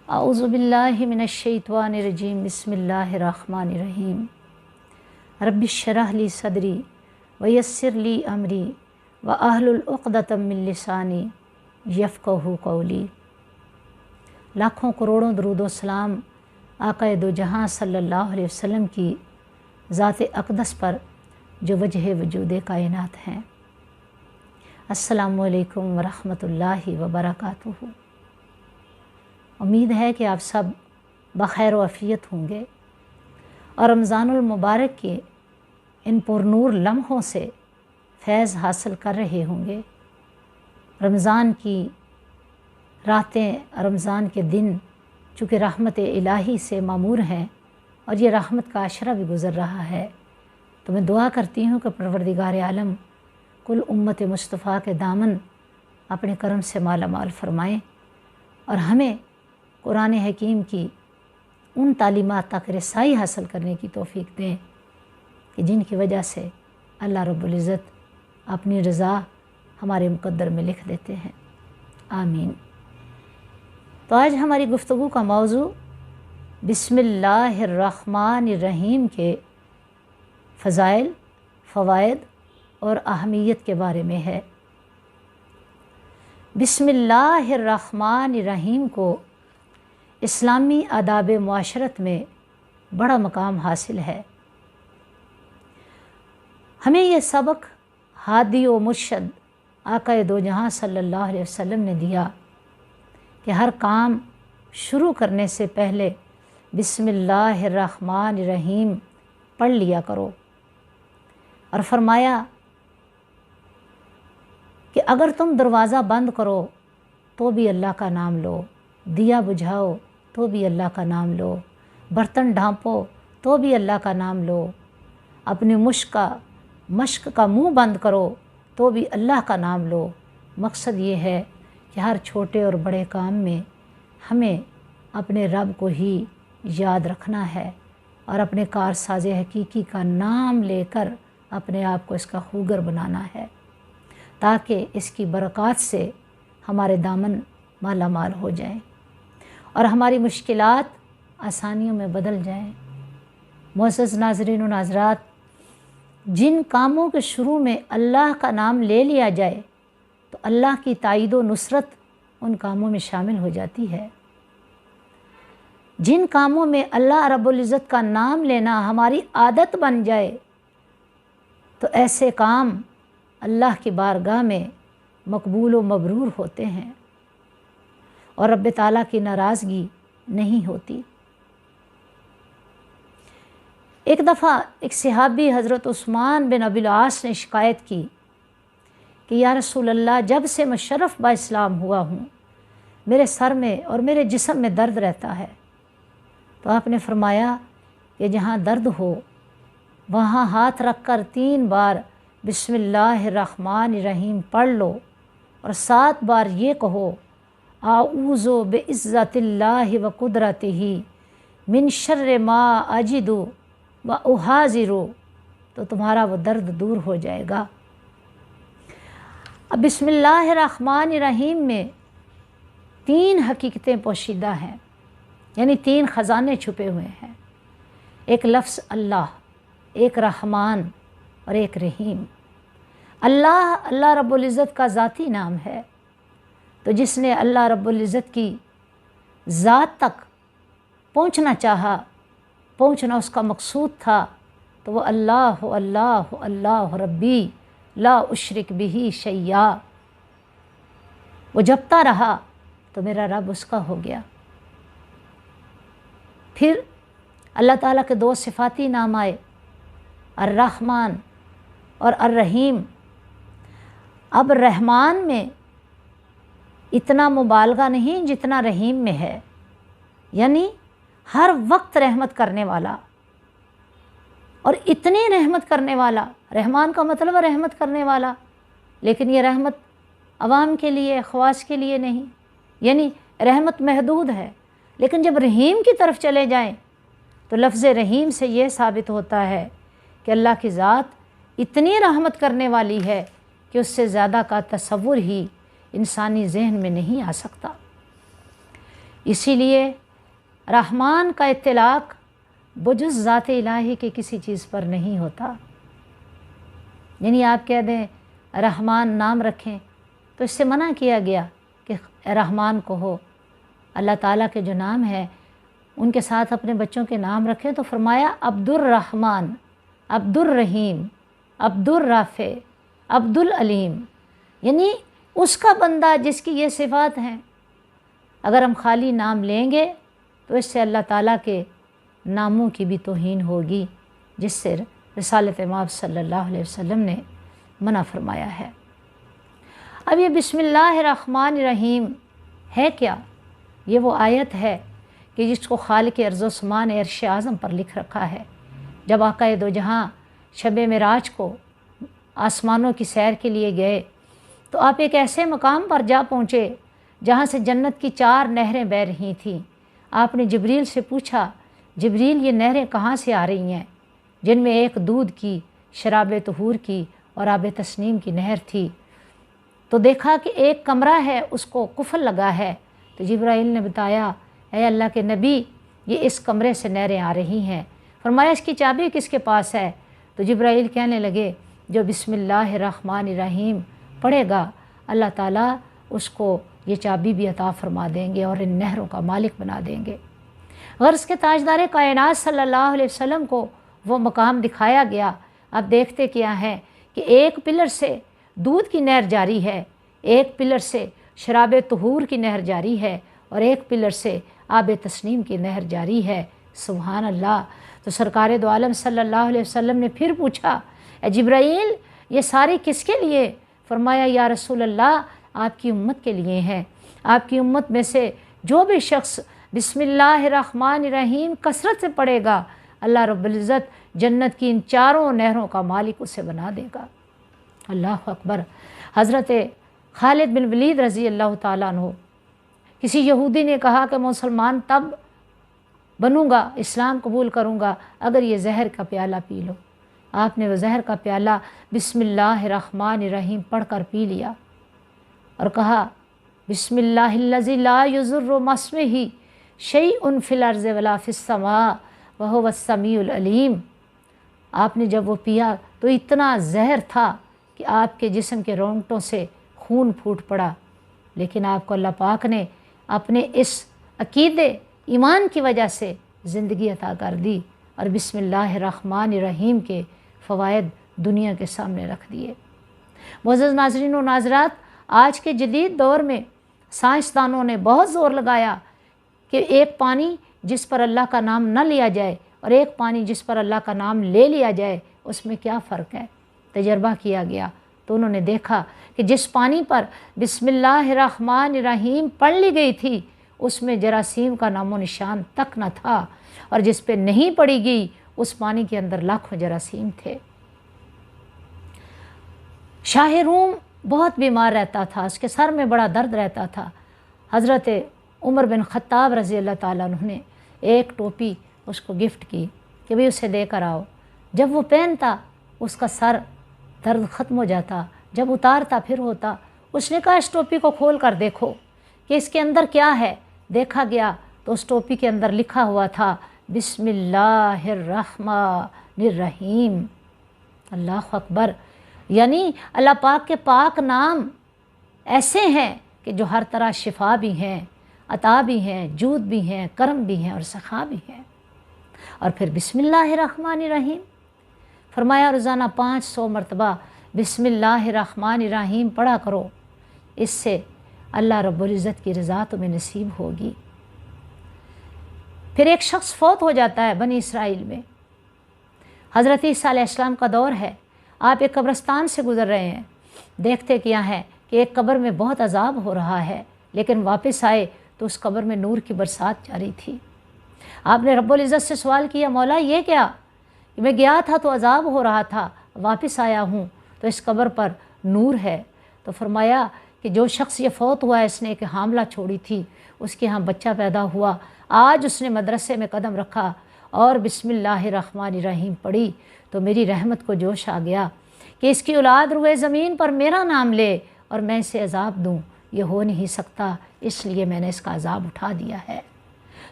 अऊज़ु बिल्लाहि मिनश्शैतानिर्रजीम बिस्मिल्लाहिर्रहमानिर्रहीम रब्बिश्शरह ली सदरी वयस्सिर ली अमरी व अहलुल उक़दतम मिन लिसानी यफ़क़हू क़ौली। लाखों करोड़ों दरूद सलाम आक़ाए दो जहां सल्लल्लाहु अलैहि वसल्लम की ज़ात अक़दस पर जो वजह वजूद कायनात हैं। अस्सलामु अलैकुम वरहमतुल्लाहि वबरकातुहू। उम्मीद है कि आप सब बख़ैर व आफ़ियत होंगे और रमज़ानुल मुबारक के इन पुरनूर लम्हों से फैज़ हासिल कर रहे होंगे। रमज़ान की रातें, रमज़ान के दिन चूँकि रहमत इलाही से मामूर हैं और ये रहमत का आशरा भी गुज़र रहा है, तो मैं दुआ करती हूँ कि परवरदिगार आलम कुल उम्मत मुस्तफ़ा के दामन अपने करम से माला माल फरमाएँ और हमें कुरान हकीम की उन तालीमात तक रसाई हासिल करने की तौफ़ीक दें कि जिनकी वजह से अल्लाह रब्बुल इज़्ज़त अपनी रज़ा हमारे मुक़द्दर में लिख देते हैं। आमीन। तो आज हमारी गुफ्तगू का मौजू बिस्मिल्लाहिर्रहमानिर्रहीम के फ़ज़ाइल, फ़वाइद और अहमियत के बारे में है। बिस्मिल्लाहिर्रहमानिर्रहीम को इस्लामी आदाब मुआशरत में बड़ा मकाम हासिल है। हमें यह सबक हादी व मुर्शद आक़ाए दो जहां सल्लल्लाहु अलैहि वसल्लम ने दिया कि हर काम शुरू करने से पहले बिस्मिल्लाहिर्रहमानिर्रहीम पढ़ लिया करो और फरमाया कि अगर तुम दरवाज़ा बंद करो तो भी अल्लाह का नाम लो, दिया बुझाओ तो भी अल्लाह का नाम लो, बर्तन ढांपो तो भी अल्लाह का नाम लो, अपनी मश्क का मुंह बंद करो तो भी अल्लाह का नाम लो। मकसद ये है कि हर छोटे और बड़े काम में हमें अपने रब को ही याद रखना है और अपने कारसाज़े हकीकी का नाम लेकर अपने आप को इसका खूगर बनाना है ताकि इसकी बरक़ात से हमारे दामन माला माल हो जाएं और हमारी मुश्किलात आसानियों में बदल जाएं। मोअज़्ज़ज़ नाज़रीन व नाज़रात, जिन कामों के शुरू में अल्लाह का नाम ले लिया जाए तो अल्लाह की ताईद व नुसरत उन कामों में शामिल हो जाती है। जिन कामों में अल्लाह रब्बुल इज़्ज़त का नाम लेना हमारी आदत बन जाए तो ऐसे काम अल्लाह की बारगाह में मकबूल व मबरूर होते हैं और रब्ब ताला की नाराज़गी नहीं होती। एक दफ़ा एक सहाबी हज़रत उस्मान बिन अबिल आस ने शिकायत की कि या रसूल अल्लाह, जब से मैं शरफ़ बा इस्लाम हुआ हूँ मेरे सर में और मेरे जिस्म में दर्द रहता है। तो आपने फरमाया कि जहाँ दर्द हो वहाँ हाथ रख कर 3 बार बिस्मिल्लाहिर्रहमानिर्रहीम पढ़ लो और 7 बार ये कहो आऊज़ु बिइज़्ज़तिल्लाहि व कुदरतिही मिन शर्रि मा अजिदु व उहाज़िरु, तो तुम्हारा वो दर्द दूर हो जाएगा। अब बिस्मिल्लाहिर्रहमानिर्रहीम में 3 हकीकतें पोशीदा हैं, यानी 3 ख़ज़ाने छुपे हुए हैं। एक लफ्ज़ अल्लाह, एक रहमान और एक रहीम। अल्लाह रब्बुल इज़्ज़त का ज़ाती नाम है, तो जिसने अल्लाह रब्बुल इज़्ज़त की ज़ात तक पहुँचना चाहा, पहुँचना उसका मकसूद था, तो वो अल्लाह अल्लाह अल्लाह रब्बी ला उशरिक बिही शैया, वो जपता रहा तो मेरा रब उसका हो गया। फिर अल्लाह ताला के 2 सिफ़ाती नाम आए, अर्रहमान और अर्रहीम। अब रहमान में इतना मुबालगा नहीं जितना रहीम में है, यानी हर वक्त रहमत करने वाला और इतनी रहमत करने वाला। रहमान का मतलब रहमत करने वाला, लेकिन ये रहमत अवाम के लिए, ख़वास के लिए नहीं, यानी रहमत महदूद है। लेकिन जब रहीम की तरफ चले जाएं तो लफ्ज़ रहीम से ये साबित होता है कि अल्लाह की ज़ात इतनी रहमत करने वाली है कि उससे ज़्यादा का तसव्वुर ही इंसानी जहन में नहीं आ सकता। इसीलिए रहमान का इत्तलाक बजुज़ ज़ात इलाही के किसी चीज़ पर नहीं होता। यानी आप कह दें रहमान नाम रखें तो इससे मना किया गया कि रहमान को हो। अल्लाह ताला के जो नाम है उनके साथ अपने बच्चों के नाम रखें तो फरमाया अब्दुर रहमान, अब्दुर रहीम, अब्दुर राफ़े, अब्दुल अलीम, यानी उसका बंदा जिसकी ये सिफ़ात हैं। अगर हम खाली नाम लेंगे तो इससे अल्लाह ताला के नामों की भी तौहीन होगी, जिससे रिसालत माब सल्लल्लाहु अलैहि वसल्लम ने मना फरमाया है। अब ये बिस्मिल्लाहिर्रहमानिर्रहीम है क्या? ये वो आयत है कि जिसको खालिक अर्ज़ समान अर्श आज़म पर लिख रखा है। जब आक़ाए दो जहाँ शब मेराज को आसमानों की सैर के लिए गए तो आप एक ऐसे मकाम पर जा पहुँचे जहाँ से जन्नत की 4 नहरें बह रही थीं। आपने जिब्रील से पूछा, जिब्रील ये नहरें कहाँ से आ रही हैं? जिनमें एक दूध की, शराब तहूर की और आब तस्नीम की नहर थी। तो देखा कि एक कमरा है उसको कुफल लगा है। तो जिब्राइल ने बताया, ऐ अल्लाह के नबी, ये इस कमरे से नहरें आ रही हैं। फरमाया इसकी चाबी किसके पास है? तो जिब्राइल कहने लगे, जो बिस्मिल्लाहिर्रहमानिर्रहीम पढ़ेगा अल्लाह ताला उसको ये चाबी भी अता फरमा देंगे और इन नहरों का मालिक बना देंगे। गर्ज़ के ताजदार कायनात सल्लल्लाहु अलैहि वसल्लम को वो मकाम दिखाया गया। अब देखते क्या है कि एक पिलर से दूध की नहर जारी है, एक पिलर से शराब तहूर की नहर जारी है और एक पिलर से आब तस्नीम की नहर जारी है। सुभान अल्लाह। तो सरकार दो आलम सल्लल्लाहु अलैहि वसल्लम ने फिर पूछा, ए जिब्राइल ये सारी किसके लिए? फरमाया, या रसूल अल्लाह, आपकी उम्मत के लिए हैं। आपकी उम्मत में से जो भी शख्स बिस्मिल्लाहिर्रहमानिर्रहीम कसरत से पढ़ेगा, अल्लाह रब्बुल इज़्ज़त जन्नत की इन 4 नहरों का मालिक उसे बना देगा। अल्लाह अकबर। हज़रत खालिद बिन वलीद रज़ी अल्लाह ताला अन्हु, किसी यहूदी ने कहा कि मुसलमान तब बनूँगा, इस्लाम कबूल करूँगा अगर ये जहर का प्याला पी लो। आपने वह जहर का प्याला बिस्मिल्लाहिर्रहमानिर्रहीम पढ़ कर पी लिया और कहा, बिस्मिल्लाहिल्लज़ी ला युज़ुर्रु मस्मिही शैउन फ़िल अर्ज़ि वला फ़िस समा व हुवस समीउल अलीम। आपने जब वो पिया तो इतना जहर था कि आपके जिस्म के रोंगटों से खून फूट पड़ा, लेकिन आपको अल्लाह पाक ने अपने इस अकीदे ईमान की वजह से ज़िंदगी अता कर दी और बिस्मिल्लाहिर्रहमानिर्रहीम के फ़वाइद दुनिया के सामने रख दिए। मुअज़्ज़ज़ नाज़रीन व नाज़रात, आज के जदीद दौर में साइंसदानों ने बहुत ज़ोर लगाया कि एक पानी जिस पर अल्लाह का नाम न लिया जाए और एक पानी जिस पर अल्लाह का नाम ले लिया जाए, उसमें क्या फ़र्क है। तजर्बा किया गया तो उन्होंने देखा कि जिस पानी पर बिस्मिल्लाहिर्रहमानिर्रहीम पढ़ ली गई थी उसमें जरासीम का नामो निशान तक न था, और जिस पे नहीं पड़ी गई उस पानी के अंदर लाखों जरासीम थे। शाह रूम बहुत बीमार रहता था, उसके सर में बड़ा दर्द रहता था। हज़रत उमर बिन ख़त्ताब रज़ी अल्लाह ताला अन्हु ने एक टोपी उसको गिफ्ट की कि भाई उसे देकर आओ। जब वो पहनता उसका सर दर्द ख़त्म हो जाता, जब उतारता फिर होता। उसने कहा, इस टोपी को खोल कर देखो कि इसके अंदर क्या है। देखा गया तो उस टोपी के अंदर लिखा हुआ था बिस्मिल्लाहिर्रहमानिर्रहीम। अल्लाह अकबर। यानी अल्लाह पाक के पाक नाम ऐसे हैं कि जो हर तरह शिफा भी हैं, अता भी हैं, जूद भी हैं, करम भी हैं और सखा भी हैं। और फिर बिस्मिल्लाहिर्रहमानिर्रहीम फरमाया, रोज़ाना 500 मरतबा बिस्मिल्लाहिर्रहमानिर्रहीम पढ़ा करो, इससे अल्लाह रब्बुल इज़्ज़त की रज़ा तुम्हें नसीब होगी। फिर एक शख्स फौत हो जाता है बनी इसराइल में। हज़रत ईसा अलैहिस्सलाम का दौर है, आप एक कब्रिस्तान से गुज़र रहे हैं, देखते क्या है कि एक कब्र में बहुत अजाब हो रहा है, लेकिन वापस आए तो उस कब्र में नूर की बरसात जारी थी। आपने रब्बुल इज़्ज़त से सवाल किया, मौला ये क्या? मैं गया था तो अजाब हो रहा था, वापस आया हूँ तो इस कब्र पर नूर है। तो फरमाया कि जो शख्स ये फौत हुआ है, इसने एक हामला छोड़ी थी, उसके यहाँ बच्चा पैदा हुआ, आज उसने मदरसे में कदम रखा और बिस्मिल्लाहिर्रहमानिर्रहीम पढ़ी तो मेरी रहमत को जोश आ गया कि इसकी औलाद रुए ज़मीन पर मेरा नाम ले और मैं इसे अजाब दूँ। یہ ہو نہیں سکتا، اس لیے میں نے اس کا عذاب اٹھا دیا ہے۔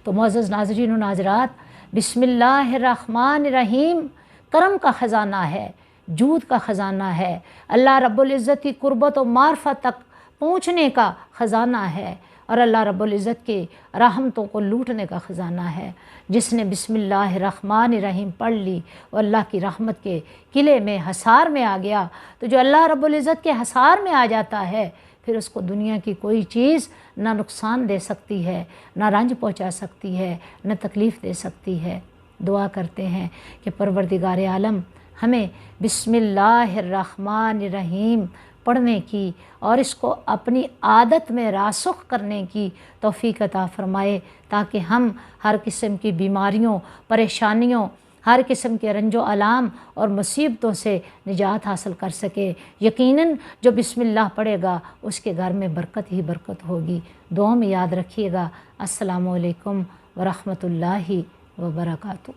تو معزز ناظرین و ناظرات، بسم اللہ الرحمن الرحیم کرم کا خزانہ ہے، جود کا خزانہ ہے، اللہ رب العزت کی قربت و معرفت تک پہنچنے کا خزانہ ہے، اور اللہ رب العزت کی رحمتوں کو لوٹنے کا خزانہ ہے۔ جس نے بسم اللہ الرحمن الرحیم پڑھ لی وہ اللہ کی رحمت کے قلعے میں حصار میں آ گیا۔ تو جو اللہ رب العزت کے حصار میں آ جاتا ہے پھر اس کو دنیا کی کوئی چیز نہ نقصان دے سکتی ہے، نہ رنج پہنچا سکتی ہے، نہ تکلیف دے سکتی ہے۔ دعا کرتے ہیں کہ پروردگار عالم ہمیں بسم اللہ الرحمن الرحیم پڑھنے کی اور اس کو اپنی عادت میں راسخ کرنے کی توفیق عطا فرمائے، تاکہ ہم ہر قسم کی بیماریوں، پریشانیوں، ہر قسم کے رنج و آلام اور مصیبتوں سے نجات حاصل کر سکے۔ یقیناً جو بسم اللہ پڑھے گا اس کے گھر میں برکت ہی برکت ہوگی۔ دعاؤں میں یاد رکھیے گا۔ السلام علیکم ورحمۃ اللہ وبرکاتہ۔